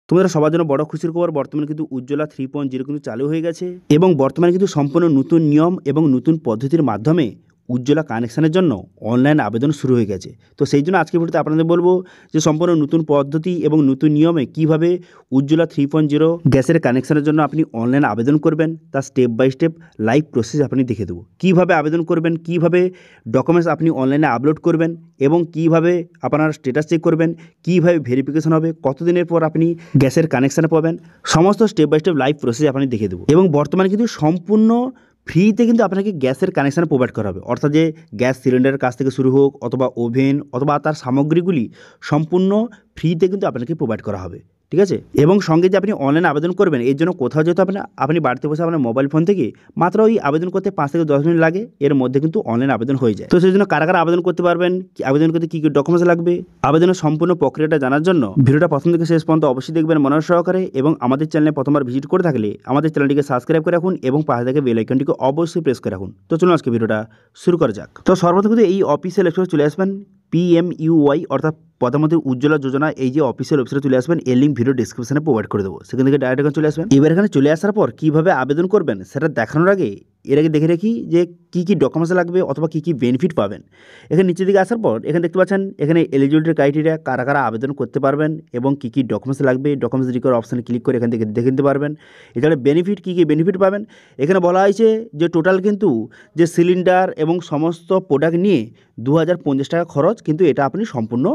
তোমাদের সবার জন্য বড় খুশির খবর, বর্তমানে কিন্তু উজ্জ্বলা 3.0 কিন্তু চালু হয়ে গেছে এবং বর্তমানে কিন্তু সম্পূর্ণ নতুন নিয়ম এবং নতুন পদ্ধতির মাধ্যমে উজ্জ্বলা কানেকশানের জন্য অনলাইন আবেদন শুরু হয়ে গেছে। তো সেই জন্য আজকে ভিডিওতে আপনাদের বলবো যে সম্পূর্ণ নতুন পদ্ধতি এবং নতুন নিয়মে কীভাবে উজ্জ্বলা 3.0 গ্যাসের কানেকশানের জন্য আপনি অনলাইন আবেদন করবেন, তার step by step live process আপনি দেখে দেবো। কীভাবে আবেদন করবেন, কীভাবে ডকুমেন্টস আপনি অনলাইনে আপলোড করবেন এবং কীভাবে আপনার স্ট্যাটাস চেক করবেন, কীভাবে ভেরিফিকেশন হবে, কতদিনের পর আপনি গ্যাসের কানেকশানে পাবেন, সমস্ত step by step live process আপনি দেখে দেবো। এবং বর্তমানে কিন্তু সম্পূর্ণ ফ্রিতে কিন্তু আপনাকে গ্যাসের কানেকশান প্রোভাইড করা হবে, অর্থাৎ যে গ্যাস সিলিন্ডারের কাছ থেকে শুরু হোক অথবা ওভেন অথবা তার সামগ্রীগুলি সম্পূর্ণ ফ্রিতে কিন্তু আপনাকে প্রোভাইড করা হবে, ঠিক আছে। এবং সঙ্গে যে আপনি অনলাইনে আবেদন করবেন এর জন্য কোথাও যেতে হবে না, আপনি বাড়িতে বসে আপনার মোবাইল ফোন থেকে মাত্র ওই আবেদন করতে 5 থেকে 10 মিনিট লাগে, এর মধ্যে কিন্তু অনলাইন আবেদন হয়ে যায়। তো সেই জন্য কারা কারা আবেদন করতে পারবেন, আবেদন করতে কী কী ডকুমেন্টস লাগবে, আবেদনের সম্পূর্ণ প্রক্রিয়াটা জানার জন্য ভিডিওটা প্রথম থেকে শেষ পর্যন্ত অবশ্যই দেখবেন মনোযোগ সহকারে। এবং আমাদের চ্যানেলে প্রথমবার ভিজিট করে থাকলে আমাদের চ্যানেলটিকে সাবস্ক্রাইব করে রাখুন এবং পাশে থেকে বেল আইকনটিকে অবশ্যই প্রেস করে রাখুন। তো চলুন আজকে ভিডিওটা শুরু করা যাক। তো সর্বপ্রথম কিন্তু এই অফিসিয়াল ওয়েবসাইটে চলে আসবেন, PMUY অর্থাৎ প্রধানমন্ত্রী উজ্জ্বলা যোজনা, এই যে অফিসিয়াল ওয়েবসাইটে চলে আসবেন, এর লিঙ্ক ভিডিও ডিসক্রিপশনে প্রোভাইড করে দেবো, সেখান থেকে ডাইরেক্ট এখানে চলে আসবেন। এবার এখানে চলে আসার পর কীভাবে আবেদন করবেন সেটা দেখানোর আগে এর আগে দেখে রাখি যে কী কী ডকুমেন্টস লাগবে অথবা কী কী বেনিফিট পাবেন। এখানে নিচের দিকে আসার পর এখানে দেখতে পাচ্ছেন এখানে এলিজিবিলিটি ক্রাইটেরিয়া, কারা কারা আবেদন করতে পারবেন এবং কী কী ডকুমেন্টস লাগবে, ডকুমেন্টস রিকোয়ার অপশানে ক্লিক করে এখান থেকে দেখে নিতে পারবেন। এছাড়া বেনিফিট কী কী বেনিফিট পাবেন এখানে বলা হয়েছে যে টোটাল কিন্তু যে সিলিন্ডার এবং সমস্ত প্রোডাক্ট নিয়ে 2050 টাকা খরচ, কিন্তু এটা আপনি সম্পূর্ণ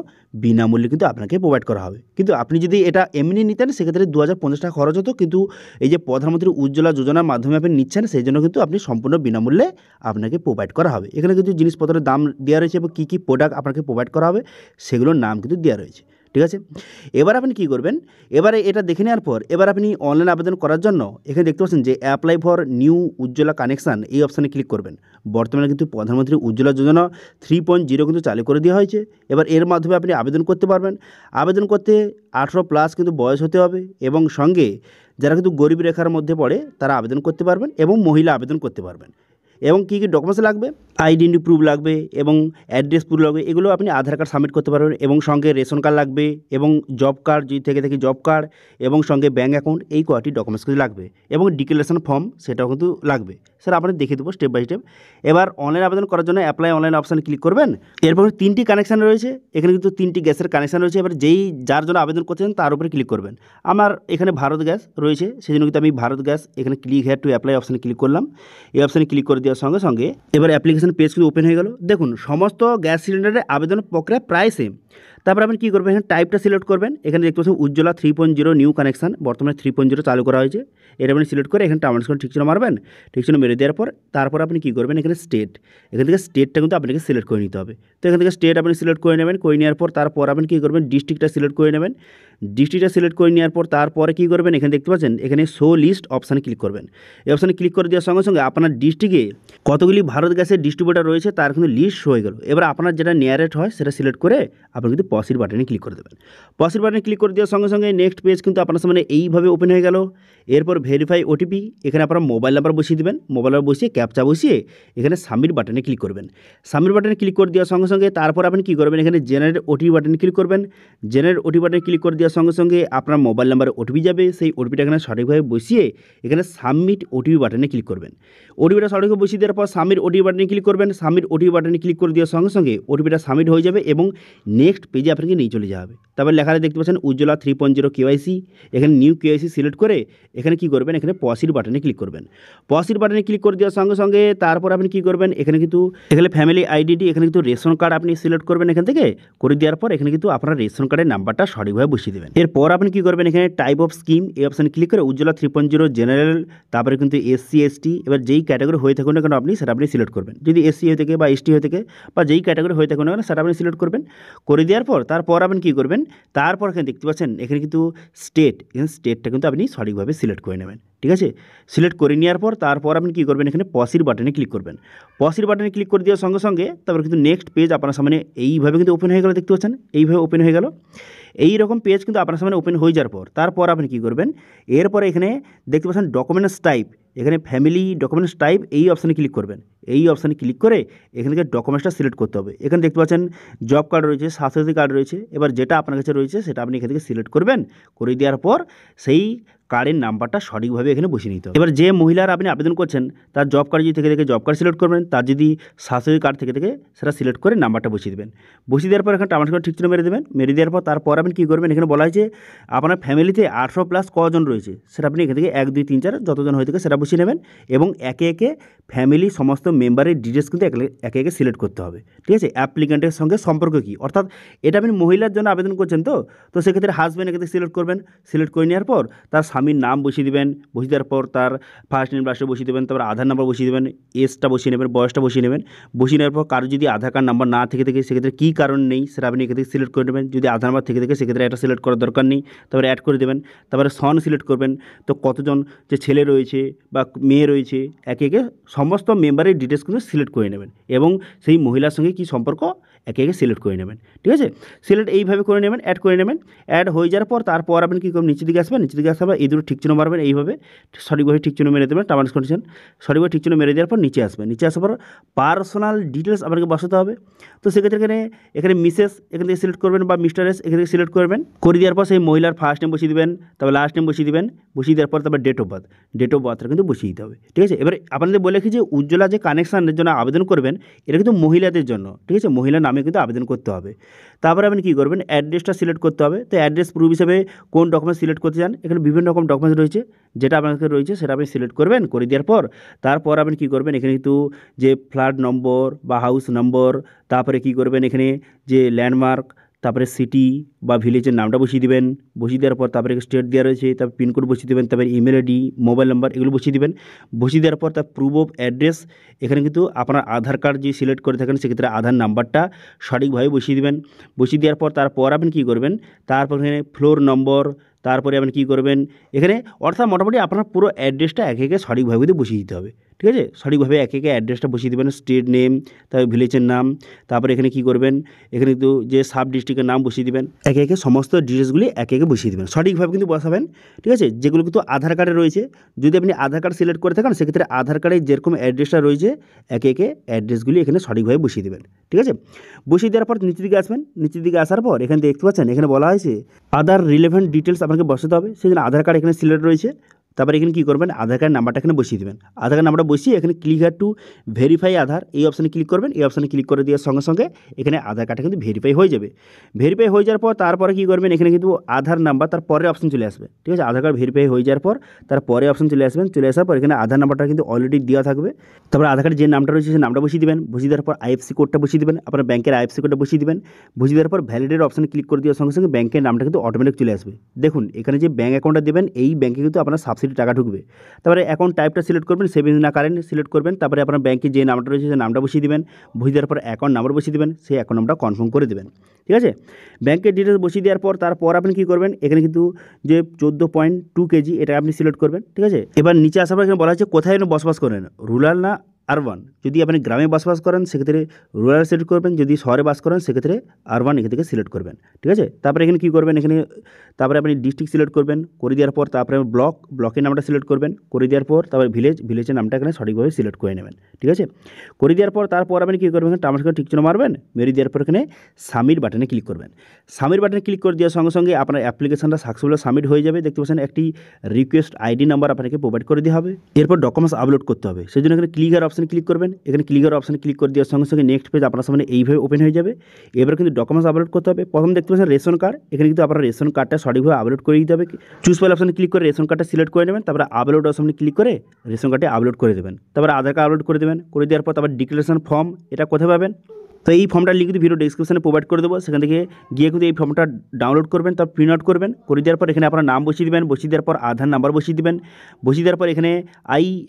বিনামূল্যে কিন্তু আপনাকে প্রোভাইড করা হবে। কিন্তু আপনি যদি এটা এমনি নিতেন সেক্ষেত্রে 2050 টাকা খরচ হতো, কিন্তু এই যে প্রধানমন্ত্রী উজ্জ্বলা যোজনার মাধ্যমে আপনি নিচ্ছেন সেই জন্য কিন্তু আপনি সম্পূর্ণ বিনামূল্যে আপনাকে প্রোভাইড করা হবে। এখানে কিন্তু জিনিসপত্রের দাম দেওয়া রয়েছে এবং কী কী প্রোডাক্ট আপনাকে প্রোভাইড করা হবে সেগুলোর নাম কিন্তু দেওয়া রয়েছে, ঠিক আছে। এবার আপনি কী করবেন, এবারে এটা দেখে নেওয়ার পর এবার আপনি অনলাইন আবেদন করার জন্য এখানে দেখতে পাচ্ছেন যে apply for new Ujjwala connection, এই অপশানে ক্লিক করবেন। বর্তমানে কিন্তু প্রধানমন্ত্রী উজ্জ্বলা যোজনা 3.0 কিন্তু চালু করে দেওয়া হয়েছে। এবার এর মাধ্যমে আপনি আবেদন করতে পারবেন। আবেদন করতে 18+ কিন্তু বয়স হতে হবে এবং সঙ্গে যারা কিন্তু গরিব রেখার মধ্যে পড়ে তারা আবেদন করতে পারবেন এবং মহিলা আবেদন করতে পারবেন। এবং কী কী ডকুমেন্টস লাগবে, আইডেন্টি প্রুফ লাগবে এবং অ্যাড্রেস প্রুফ লাগবে, এগুলো আপনি আধার কার্ড সাবমিট করতে পারবেন এবং সঙ্গে রেশন কার্ড লাগবে এবং জব কার্ড যদি থেকে থাকে জব কার্ড এবং সঙ্গে ব্যাঙ্ক অ্যাকাউন্ট, এই কয়টি ডকুমেন্টস কিন্তু লাগবে এবং ডিক্লারেশন ফর্ম সেটাও কিন্তু লাগবে। স্যার আপনি দেখে দেবো স্টেপ বাই স্টেপ। এবার অনলাইন আবেদন করার জন্য অ্যাপ্লাই অনলাইন অপশানে ক্লিক করবেন। এরপর 3টি কানেকশান রয়েছে, এখানে কিন্তু 3টি গ্যাসের কানেকশান রয়েছে। এবার যেই যার জন্য আবেদন করছেন তার উপরে ক্লিক করবেন। আমার এখানে ভারত গ্যাস রয়েছে সেই জন্য কিন্তু আমি ভারত গ্যাস এখানে ক্লিক হেয়ার টু অ্যাপ্লাই অপশানে ক্লিক করলাম। এই অপশানে ক্লিক করে দেওয়ার সঙ্গে সঙ্গে এবার অ্যাপ্লিকেশন পেজ কিন্তু ওপেন হয়ে গেল। দেখুন সমস্ত গ্যাস সিলিন্ডারের আবেদন প্রক্রিয়া প্রায় সেম। তারপর আপনি কী করবেন, এখানে টাইপটা সিলেক্ট করবেন। এখানে দেখতে পাচ্ছেন উজ্জ্বলা 3.0 নিউ কানেকশান, বর্তমানে 3.0 চালু করা হয়েছে। এটা আপনি সিলেক্ট করে এখানে টার্মস ঠিক ছিল মারবেন, ঠিক ছিল মেরে দেওয়ার পর তারপর আপনি কী করবেন, এখানে স্টেট, এখান থেকে স্টেটটা কিন্তু আপনাকে সিলেক্ট করে নিতে হবে। তো এখান থেকে স্টেট আপনি সিলেক্ট করে নেবেন, করে নেওয়ার পর তারপর আপনি কী করবেন, ডিস্ট্রিক্টটা সিলেক্ট করে নেবেন। ডিস্ট্রিক্টটা সিলেক্ট করে নেওয়ার পর তারপরে কী করবেন, এখানে দেখতে পাচ্ছেন এখানে শো লিস্ট অপশানে ক্লিক করবেন। এই অপশানে ক্লিক করে দেওয়ার সঙ্গে সঙ্গে আপনার ডিস্ট্রিক্টে কতগুলি ভারত গ্যাসের ডিস্ট্রিবিউটার রয়েছে তার কিন্তু লিস্ট হয়ে গেল। এবার আপনার যেটা নিয়ারেস্ট হয় সেটা সিলেক্ট করে আপনি কিন্তু পসির বাটনে ক্লিক করে দেবেন। পসির বাটনে ক্লিক করে দেওয়ার সঙ্গে সঙ্গে নেক্সট পেজ কিন্তু আপনার সামনে এইভাবে ওপেন হয়ে গেল। এরপর ভেরিফাই ওটিপি, এখানে আপনার মোবাইল নাম্বার বসিয়ে দেবেন, মোবাইল নাম্বার বসিয়ে ক্যাপচা বসিয়ে এখানে সাবমিট বাটনে ক্লিক করবেন। সাবমিট বাটনে ক্লিক করে দেওয়ার সঙ্গে সঙ্গে তারপর আপনি কী করবেন, এখানে জেনারেট ওটিপি বাটনে ক্লিক করবেন। জেনারেট ওটিপি বাটনে ক্লিক করে দেওয়ার সঙ্গে সঙ্গে আপনার মোবাইল নাম্বারে ওটিপি যাবে, সেই ওটিপিটা এখানে সঠিকভাবে বসিয়ে এখানে সাবমিট ওটিপি বাটনে ক্লিক করবেন। ওটিপিটা সঠিকভাবে বসিয়ে দেওয়ার পর সাবমিট ওটিপি বাটনে ক্লিক করবেন। সাবমিট ওটিপি বাটনে ক্লিক করে দেওয়ার সঙ্গে সঙ্গে ওটিপিটা সাবমিট হয়ে যাবে এবং নেক্সট পেজে আপনাকে নিয়ে চলে যাবে। তারপর লেখাটা দেখতে পাচ্ছেন উজ্জ্বলা 3.0 কেওয়াইসি, এখানে নিউ কেওয়াইসি সিলেক্ট করে এখানে কী করবেন, এখানে পসির বাটনে ক্লিক করবেন। পসির বাটনে ক্লিক করে দেওয়ার সঙ্গে সঙ্গে তারপর আপনি কী করবেন, এখানে কিন্তু এখানে ফ্যামিলি আইডেন্টি, এখানে কিন্তু রেশন কার্ড আপনি সিলেক্ট করবেন। এখান থেকে করে দেওয়ার পর এখানে কিন্তু আপনার রেশন কার্ডের নাম্বারটা সঠিকভাবে বসিয়ে দেবেন। এরপর আপনি কী করবেন, এখানে টাইপ অফ স্কিম এই অপশানে ক্লিক করে উজ্জ্বলা 3.0 জেনারেল, তারপরে কিন্তু SC ST, এবার যেই ক্যাটাগরি হয়ে থাকুন না কেন আপনি সেটা আপনি সিলেক্ট করবেন। যদি SC হয়ে থাকে বা ST হয়ে থাকে বা যেই ক্যাটাগরি হয়ে থাকুন না কেন সেটা আপনি সিলেক্ট করবেন। করে দেওয়ার পর তারপর আপনি কী করবেন, তারপর এখানে দেখতে পাচ্ছেন এখানে কিন্তু স্টেট, এখানে স্টেটটা কিন্তু আপনি সঠিকভাবে সিলেক্ট করে নেবেন, ঠিক আছে। সিলেক্ট করে নেওয়ার পর তারপর আপনি কী করবেন, এখানে পসির বাটনে ক্লিক করবেন। পসির বাটনে ক্লিক করে দেওয়ার সঙ্গে সঙ্গে তারপর কিন্তু নেক্সট পেজ আপনার সামনে এইভাবে কিন্তু ওপেন হয়ে গেল, দেখতে পাচ্ছেন এইভাবে ওপেন হয়ে গেল। এই রকম পেজ কিন্তু আপনার সামনে ওপেন হয়ে যাওয়ার পর তারপর আপনি কী করবেন, এরপরে এখানে দেখতে পাচ্ছেন ডকুমেন্টস টাইপ, এখানে ফ্যামিলি ডকুমেন্টস টাইপ এই অপশানে ক্লিক করবেন। এই অপশানে ক্লিক করে এখান থেকে ডকুমেন্টসটা সিলেক্ট করতে হবে। এখানে দেখতে পাচ্ছেন জব কার্ড রয়েছে, স্বাস্থ্যসাথী কার্ড রয়েছে। এবার যেটা আপনার কাছে রয়েছে সেটা আপনি এখান থেকে সিলেক্ট করবেন। করে দেওয়ার পর সেই কার্ডের নাম্বারটা সঠিকভাবে এখানে বসিয়ে নিতে হবে। এবার যে মহিলার আপনি আবেদন করছেন তার জব কার্ড যদি থেকে থেকে জব কার্ড সিলেক্ট করবেন, তার যদি স্বাস্থ্যসাথী কার্ড থেকে থেকে সেটা সিলেক্ট করে নাম্বারটা বসিয়ে দেবেন। বসিয়ে দেওয়ার পর এখানে টামাস করে ঠিক চিহ্ন মেরে দেবেন। মেরে দেওয়ার পর তারপর আপনি কী করবেন, এখানে বলা হয়েছে আপনার ফ্যামিলিতে 18+ কজন রয়েছে সেটা আপনি এখান থেকে 1 2 3 4 যতজন হয়ে থাকে সেটা বসিয়ে নেবেন এবং একে একে ফ্যামিলি সমস্ত মেম্বারের ডিটেলস কিন্তু একে একে সিলেক্ট করতে হবে। ঠিক আছে, অ্যাপ্লিক্যান্টের সঙ্গে সম্পর্ক কী, অর্থাৎ এটা আপনি মহিলার জন্য আবেদন করছেন তো সেক্ষেত্রে হাজব্যান্ড এখানে সিলেক্ট করবেন। সিলেক্ট করে নেওয়ার পর তার স্বামীর নাম বসিয়ে দেবেন। বসিয়ে দেওয়ার পর তার ফার্স্ট নেম লাস্টে বসিয়ে দেবেন, তারপর আধার নাম্বার বসিয়ে দেবেন, এজটা বসিয়ে নেবেন, বয়সটা বসিয়ে নেবেন। বসিয়ে নেওয়ার পর কারো যদি আধার কার্ড নাম্বার না থেকে থাকে সেক্ষেত্রে কী কারণ নেই সেটা আপনি এখান থেকে সিলেক্ট করে নেবেন। যদি আধার নাম্বার থেকে থাকে সেক্ষেত্রে এটা সিলেক্ট করার দরকার নেই, তারপরে অ্যাড করে দেবেন। তারপরে সন সিলেক্ট করবেন, তো কতজন যে ছেলে রয়েছে বা মেয়ে রয়েছে একে একে সমস্ত মেম্বারের ডিটেলস কিন্তু সিলেক্ট করে নেবেন এবং সেই মহিলার সঙ্গে কী সম্পর্ক একে একে সিলেক্ট করে নেবেন। ঠিক আছে, সিলেক্ট এইভাবে করে নেবেন, অ্যাড করে নেবেন। অ্যাড হয়ে যাওয়ার পর তারপর আপনি কী করবেন, নিচের দিকে আসবেন। নিচের দিকে আসার পর এই দুটো ঠিক চিহ্ন মারবেন, এইভাবে সঠিকভাবে ঠিক চিহ্ন মেরে দেবেন। টার্মস কন্ডিশন সঠিকভাবে ঠিক চিহ্ন মেরে দেওয়ার পর নিচে আসবেন। নিচে আসার পর পার্সোনাল ডিটেলস আপনাকে বসাতে হবে। তো সেক্ষেত্রে এখানে মিসেস এখান থেকে সিলেক্ট করবেন বা মিস্টার এস এখান থেকে সিলেক্ট করবেন। করে দেওয়ার পর সেই মহিলার ফার্স্ট নেম বসিয়ে দেবেন, তারপর লাস্ট নেম বসিয়ে দেবেন। বসিয়ে দেওয়ার পর তারপর ডেট অফ বার্থটা কিন্তু বসিয়ে দিতে হবে। ঠিক আছে, এবার আপনাদের বলে রাখি যে উজ্জ্বলা যে কানেকশানের জন্য আবেদন করবেন এটা কিন্তু মহিলাদের জন্য। ঠিক আছে, মহিলার নামে কিন্তু আবেদন করতে হবে। তারপরে আপনি কী করবেন, অ্যাড্রেসটা সিলেক্ট করতে হবে। তো অ্যাড্রেস প্রুফ হিসেবে কোন ডকুমেন্ট সিলেক্ট করতে চান, এখানে বিভিন্ন রকম ডকুমেন্টস রয়েছে, যেটা আপনার কাছে রয়েছে সেটা আপনি সিলেক্ট করবেন। করে দেওয়ার পর তারপর আপনি কী করবেন, এখানে কিন্তু যে ফ্ল্যাট নম্বর বা হাউস নম্বর, তারপরে কী করবেন এখানে যে ল্যান্ডমার্ক, তারপরে সিটি বা ভিলেজের নামটা বসিয়ে দেবেন। বসিয়ে দেওয়ার পর তারপরে স্টেট দেওয়া রয়েছে, তারপর পিনকোড বসিয়ে দেবেন, তারপরে ইমেল আইডি, মোবাইল নাম্বার এগুলো বসিয়ে দেবেন। বসিয়ে দেওয়ার পর তার প্রুফ অফ অ্যাড্রেস, এখানে কিন্তু আপনার আধার কার্ড যে সিলেক্ট করে থাকেন সেক্ষেত্রে আধার নাম্বারটা সঠিকভাবে বসিয়ে দেবেন। বসিয়ে দেওয়ার পর তারপর আপনি কী করবেন, তারপর এখানে ফ্লোর নম্বর, তারপরে আপনি কী করবেন এখানে, অর্থাৎ মোটামুটি আপনার পুরো অ্যাড্রেসটা একে একে সঠিকভাবে কিন্তু বসিয়ে দিতে হবে। ঠিক আছে, সঠিকভাবে একে একে অ্যাড্রেসটা বসিয়ে দেবেন, স্টেট নেম, তারপরে ভিলেজের নাম, তারপরে এখানে কী করবেন, এখানে কিন্তু যে সাব ডিস্ট্রিক্টের নাম বসিয়ে দেবেন। একে একে সমস্ত ডিটেলসগুলি একে একে বসিয়ে দেবেন, সঠিকভাবে কিন্তু বসাবেন। ঠিক আছে, যেগুলো কিন্তু আধার কার্ডে রয়েছে, যদি আপনি আধার কার্ড সিলেক্ট করে থাকেন সেক্ষেত্রে আধার কার্ডে যেরকম অ্যাড্রেসটা রয়েছে একে একে অ্যাড্রেসগুলি এখানে সঠিকভাবে বসিয়ে দেবেন। ঠিক আছে, বসিয়ে দেওয়ার পর নিচের দিকে আসবেন। নিচের দিকে আসার পর এখানে দেখতে পাচ্ছেন এখানে বলা হয়েছে আদার রিলেভেন্ট ডিটেলস আপনাকে বসাতে হবে। সেই জন্য আধার কার্ড এখানে সিলেক্ট রয়েছে। তারপরে এখানে কী করবেন, আধার কার্ড নাম্বারটা এখানে বসিয়ে দেবেন। আধার কার্ড নাম্বারটা বসিয়ে এখানে ক্লিক হিয়ার টু ভেরিফাই আধার এই অপশানে ক্লিক করবেন। এই অপশানে ক্লিক করে দেওয়ার সঙ্গে সঙ্গে এখানে আধার কার্ডটা কিন্তু ভেরিফাই হয়ে যাবে। ভেরিফাই হয়ে যাওয়ার পর তারপরে কী করবেন, এখানে কিন্তু আধার নাম্বার তার পরের অপশান চলে আসবে। ঠিক আছে, আধার কার্ড ভেরিফাই হয়ে যাওয়ার পর তার পরে অপশান চলে আসবেন। চলে আসার পর এখানে আধার নাম্বারটা কিন্তু অলরেডি দেওয়া থাকবে। তারপরে আধার কার্ডে যে নামটা রয়েছে সেই নামটা বসিয়ে দেবেন। বসিয়ে দেওয়ার পর আইএফসি কোডটা বসিয়ে দেবেন, আপনার ব্যাংকের আইএফসি কোডটা বসিয়ে দেবেন। বসিয়ে দেওয়ার পর ভ্যালিডের অপশানে ক্লিক করে দেওয়ার সঙ্গে সঙ্গে ব্যাংকের নামটা কিন্তু অটোমেটিক চলে আসবে। দেখুন এখানে যে ব্যাঙ্ক অ্যাকাউন্টটা দেবেন এই ব্যাংকে কিন্তু আপনার সাবসিডি টাকা ঢুকবে। তারপরে অ্যাকাউন্ট টাইপটা সিলেক্ট করবেন, সেভিংস না কারেন্ট সিলেক্ট করবেন। তারপরে আপনার ব্যাংকে যে নামটা রয়েছে সেই নামটা বসিয়ে দেবেন। বসিয়ে দেওয়ার পর অ্যাকাউন্ট নাম্বার বসিয়ে দেবেন, সেই অ্যাকাউন্ট নাম্বারটা কনফার্ম করে দেবেন। ঠিক আছে, ব্যাংকের ডিটেলস বসিয়ে দেওয়ার পর তারপর আপনি কী করবেন, এখানে কিন্তু যে 14.2 কেজি এটা আপনি সিলেক্ট করবেন। ঠিক আছে, এবার নিচে আসার পর এখানে বলা হচ্ছে কোথায় আপনি বসবাস করেন, রুরাল না আরবান। যদি আপনি গ্রামে বসবাস করেন সেক্ষেত্রে রুরাল সিলেক্ট করবেন, যদি শহরে বাস করেন সেক্ষেত্রে আরবান এখান থেকে সিলেক্ট করবেন। ঠিক আছে, তারপরে এখানে কী করবেন, এখানে তারপরে আপনি ডিস্ট্রিক্ট সিলেক্ট করবেন। করে দেওয়ার পর তারপরে ব্লকের নামটা সিলেক্ট করবেন। করে দেওয়ার পর তারপরে ভিলেজের নামটা এখানে সঠিকভাবে সিলেক্ট করে নেবেন। ঠিক আছে, করে দেওয়ার পর তারপর আপনি কী করবেন, টার্মস করে ঠিক চিহ্ন মারবেন। মেরে দেওয়ার পর এখানে সাবমিট বাটনে ক্লিক করবেন। সাবমিট বাটনে ক্লিক করে দেওয়ার সঙ্গে সঙ্গে আপনার অ্যাপ্লিকেশনটা সাকসেসফুল সাবমিট হয়ে যাবে। দেখতে পাচ্ছেন একটি রিকোয়েস্ট আইডি নাম্বার আপনাকে প্রোভাইড করে দেওয়া হবে। এরপর ডকুমেন্টস আপলোড করতে হবে, সেই জন্য এখানে ক্লিকার অপশানে ক্লিক করবেন। এখানে ক্লিকার অপশানে ক্লিক করে দেওয়ার সঙ্গে সঙ্গে নেক্সট পেজ আপনার সামনে এইভাবে ওপেন হয়ে যাবে। এবার কিন্তু ডকুমেন্টস আপলোড করতে হবে। প্রথম দেখতে পাচ্ছেন রেশন কার্ড, এখানে কিন্তু আপনার রেশন কার্ডটা সঠিকভাবে আপলোড করে দিতে হবে। চুজ ফাইল অপশানে ক্লিক করে রেশন কার্ডটা সিলেক্ট করে নেবেন। তারপরে আপলোড অপশানে ক্লিক করে রেশন কার্ডে আপলোড করে দেবেন। তারপরে আধার কার্ড আপলোড করে দেবেন। করে দেওয়ার পর তারপর ডিক্লারেশন ফর্ম এটা কোথায় পাবেন, তো এই ফর্মটার লিঙ্ক কিন্তু ভিডিও ডেসক্রিপশনে প্রোভাইড করে দেবো, সেখান থেকে গিয়ে কিন্তু এই ফর্মটা ডাউনলোড করবেন, তারপর প্রিন্ট আউট করবেন। করে দেওয়ার পর এখানে আপনার নাম বসিয়ে দেবেন। বসিয়ে দেওয়ার পর আধার নাম্বার বসিয়ে দেবেন। বসিয়ে দেওয়ার পর এখানে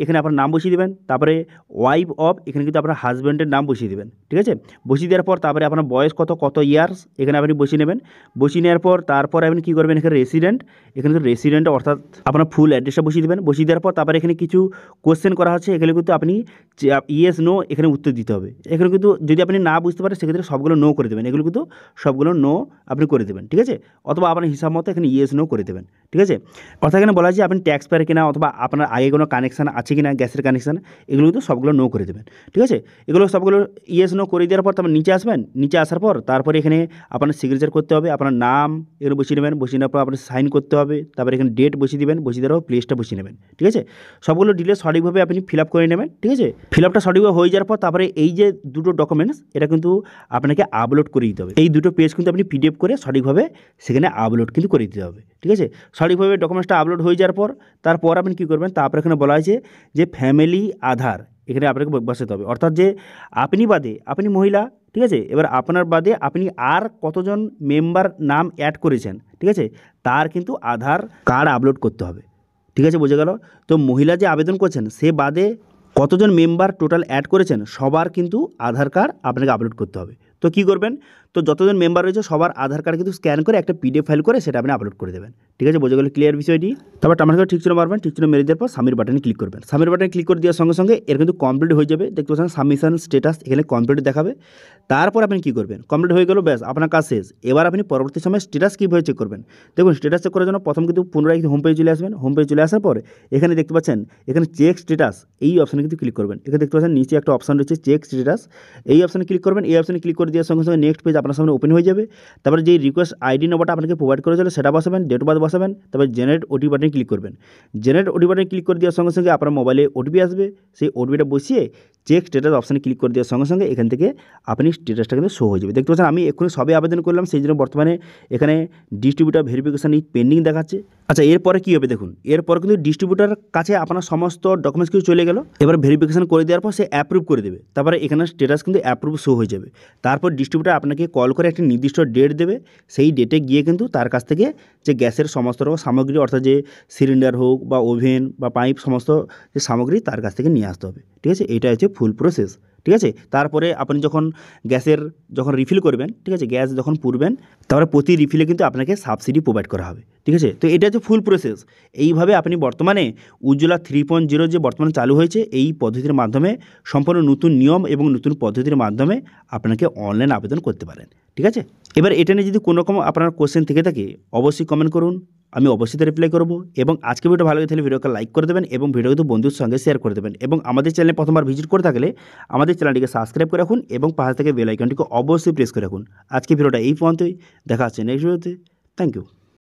এখানে আপনার নাম বসিয়ে দেবেন। তারপরে ওয়াইফ অফ এখানে কিন্তু আপনার হাজব্যান্ডের নাম বসিয়ে দেবেন। ঠিক আছে, বসিয়ে দেওয়ার পর তারপরে আপনার বয়স কত ইয়ার্স এখানে আপনি বসিয়ে নেবেন। বসিয়ে নেওয়ার পর তারপরে আপনি কী করবেন, এখানে রেসিডেন্ট এখানে কিন্তু রেসিডেন্ট অর্থাৎ আপনার ফুল অ্যাড্রেসটা বসিয়ে দেবেন। বসিয়ে দেওয়ার পর তারপরে এখানে কিছু কোশ্চেন করা হচ্ছে, এখানে কিন্তু আপনি ইয়েস নো এখানে উত্তর দিতে হবে। এখানে কিন্তু যদি আপনি না বুঝতে পারে সেক্ষেত্রে সবগুলো নো করে দেবেন, এগুলো কিন্তু সবগুলো নো আপনি করে দেবেন, ঠিক আছে। অথবা আপনার হিসাব মতো এখানে ইয়েস নো করে দেবেন, ঠিক আছে। অর্থাৎ এখানে বলা হয় যে আপনি ট্যাক্স পেয়ার কিনা অথবা আপনার আগে কোনো কানেকশান আছে কিনা গ্যাসের কানেকশান, এগুলো কিন্তু সবগুলো নো করে দেবেন, ঠিক আছে। এগুলো সবগুলো ইয়েস নো করে দেওয়ার পর তারপর নিচে আসবেন, নিচে আসার পর তারপরে এখানে আপনার সিগনেচার করতে হবে, আপনার নাম এগুলো বসিয়ে নেবেন, বসিয়ে নেওয়ার পর আপনার সাইন করতে হবে, তারপরে এখানে ডেট বসিয়ে দেবেন, বসিয়ে দেওয়ার পর প্লেসটা বসিয়ে নেবেন, ঠিক আছে। সবগুলো ডিটেলস সঠিকভাবে আপনি ফিল আপ করে নেবেন, ঠিক আছে। ফিল আপটা সঠিকভাবে হয়ে যাওয়ার পর তারপরে এই যে দুটো ডকুমেন্টস এটা কিন্তু আপনাকে আপলোড করে দিতে হবে। এই দুটো পেজ কিন্তু আপনি পিডিএফ করে সঠিকভাবে সেখানে আপলোড কিন্তু করে দিতে হবে, ঠিক আছে। সঠিকভাবে ডকুমেন্টসটা আপলোড হয়ে যাওয়ার পর তারপর আপনি কী করবেন, তারপর এখানে বলা হয়েছে যে ফ্যামিলি আধার এখানে আপনাকে বসাতে হবে। অর্থাৎ যে আপনি বাদে আপনি মহিলা, ঠিক আছে, এবার আপনার বাদে আপনি আর কতজন মেম্বার নাম অ্যাড করেছেন, ঠিক আছে, তার কিন্তু আধার কার্ড আপলোড করতে হবে, ঠিক আছে, বোঝা গেল। তো মহিলা যে আবেদন করছেন সে বাদে কতজন মেম্বার টোটাল অ্যাড করেছেন সবার কিন্তু আধার কার্ড আপনাকে আপলোড করতে হবে। তো কী করবেন, তো যতজন মেম্বার রয়েছে সবার আধার কার্ড কিন্তু স্ক্যান করে একটা পিডিএফ ফাইল করে সেটা আপনি আপলোড করে দেবেন, ঠিক আছে, বোঝা গেল ক্লিয়ার বিষয়টি। তারপর আমাকে ঠিক চিহ্ন মারবেন, ঠিক চিহ্ন মেরে দেওয়ার পর সাবমিট বাটনে ক্লিক করবেন। সাবমিট বাটনে ক্লিক করে দেওয়ার সঙ্গে সঙ্গে এর কিন্তু কমপ্লিট হয়ে যাবে, দেখতে পাচ্ছেন সাবমিশন স্ট্যাটাস এখানে কমপ্লিট দেখাবে। তারপর আপনি কী করবেন, কমপ্লিট হয়ে গেল, ব্যাস আপনার কাজ শেষ। এবার আপনি পরবর্তী সময় স্ট্যাটাস কীভাবে চেক করবেন, দেখুন স্ট্যাটাস চেক করার জন্য প্রথম কিন্তু পুনরায় হোম পেজে চলে আসবেন। হোম পেজে চলে আসার পর এখানে দেখতে পাচ্ছেন এখানে চেক স্ট্যাটাস এই অপশানে কিন্তু ক্লিক করবেন। এখানে দেখতে পাচ্ছেন নিচে একটা অপশান রয়েছে চেক স্ট্যাটাস, এই অপশানে ক্লিক করবেন। এই অপশানে ক্লিক করে দেওয়ার সঙ্গে সঙ্গে নেক্সট পেজ আপনার সামনে ওপেন হয়ে যাবে। তারপরে যেই রিকোয়েস্ট আইডি নম্বরটা আপনাকে প্রোভাইড করেছিল সেটা বসাবেন, ডেট অফ বার্থ বসাবেন, তারপরে জেনারেট ওটিপি বাটনে ক্লিক করবেন। জেনারেট ওটিপি বাটনে ক্লিক করে দেওয়ার সঙ্গে সঙ্গে আপনার মোবাইলে ওটিপি আসবে, সেই ওটিপিটা বসিয়ে চেক স্ট্যাটাস অপশানে ক্লিক করে দেওয়ার সঙ্গে সঙ্গে এখান থেকে আপনি স্ট্যাটাসটা কিন্তু শো হয়ে যাবে। দেখতে পাচ্ছেন আমি এক্ষুনি সবে আবেদন করলাম, সেই জন্য বর্তমানে এখানে ডিস্ট্রিবিউটার ভেরিফিকেশান পেন্ডিং দেখাচ্ছে। আচ্ছা এরপরে কী হবে দেখুন, এরপর কিন্তু ডিস্ট্রিবিউটার কাছে আপনার সমস্ত ডকুমেন্টস কিছু চলে গেল। এবার ভেরিফিকেশান করে দেওয়ার পর সে অ্যাপ্রুভ করে দেবে, তারপরে এখানে স্ট্যাটাস কিন্তু অ্যাপ্রুভ শো হয়ে যাবে। তারপর ডিস্ট্রিবিউটার আপনাকে কল করে একটা নির্দিষ্ট ডেট দেবে, সেই ডেটে গিয়ে কিন্তু তার কাছ থেকে যে গ্যাসের সমস্ত রকম সামগ্রী অর্থাৎ যে সিলিন্ডার হোক বা ওভেন বা পাইপ সমস্ত যে সামগ্রী তার কাছ থেকে নিয়ে আসতে হবে, ঠিক আছে। এটা হচ্ছে ফুল প্রসেস, ঠিক আছে। তারপরে আপনি যখন গ্যাসের রিফিল করবেন, ঠিক আছে, গ্যাস যখন পুরবেন তারপরে প্রতি রিফিলে কিন্তু আপনাকে সাবসিডি প্রোভাইড করা হবে, ঠিক আছে। তো এটা হচ্ছে ফুল প্রসেস। এইভাবে আপনি বর্তমানে উজ্জ্বলা 3.0 যে বর্তমানে চালু হয়েছে এই পদ্ধতির মাধ্যমে সম্পূর্ণ নতুন নিয়ম এবং নতুন পদ্ধতির মাধ্যমে আপনাকে অনলাইন আবেদন করতে পারেন, ঠিক আছে। এবার এটা নিয়ে যদি কোনো রকম আপনার কোশ্চেন থেকে থাকে অবশ্যই কমেন্ট করুন, আমি অবশ্যই রিপ্লাই করব। এবং আজকে ভিডিও ভালো লাগে তাহলে ভিডিওকে লাইক করে দেবেন এবং ভিডিও কিন্তু বন্ধুর সঙ্গে শেয়ার করে দেবেন। এবং আমাদের চ্যানেলে প্রথমবার ভিজিট করে থাকলে আমাদের চ্যানেলটিকে সাবস্ক্রাইব করে রাখুন এবং পাশে থেকে বেল আইকনটিকে অবশ্যই প্রেস করে রাখুন। আজকে ভিডিওটা এই পর্যন্তই, দেখা হচ্ছে নেক্সট ভিডিওতে। Thank you.